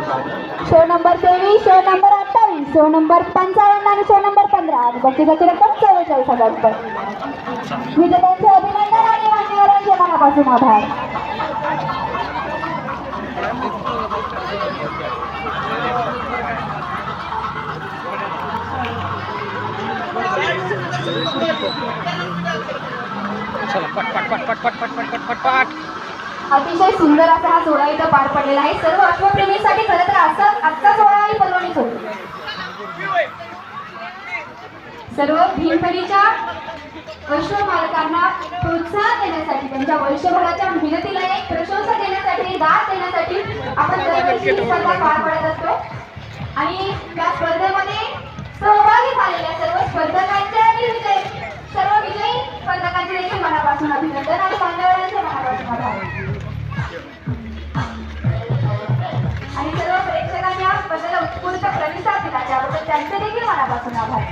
Show number 23, show number 28, show number 55 आणि show number 15 आणि बक्षिसाची रक्कम 44,000 रुपये. विजेत्यांचे अभिनंदन आणि मान्यवरांचे मनापासून आभार. अतिशय सुंदर असा हा सोहळा इथं पार पडलेला आहे. सर्व अश्वप्रेमींसाठी खरं तर आजचा सोहळा ही पर्वणीच होती. सर्व भीमथडीच्या अश्व मालकांना प्रोत्साहन देण्यासाठी, त्यांच्या वर्षभराच्या मेहनतीला एक प्रशंसा देण्यासाठी, दाद देण्यासाठी आपण दरवर्षी ही स्पर्धा पार पडत असतो. आणि त्या स्पर्धेमध्ये सहभागी झालेल्या सर्व स्पर्धकांचे आणि सर्व विजयी स्पर्धकांचे देखील मनापासून अभिनंदन आणि मान्यवरांचे मनापासून आभार. आणि सर्व प्रेक्षकांनी या स्पर्धेला उत्स्फूर्त प्रतिसाद दिला त्याबद्दल त्यांचे देखील मनापासून आभार.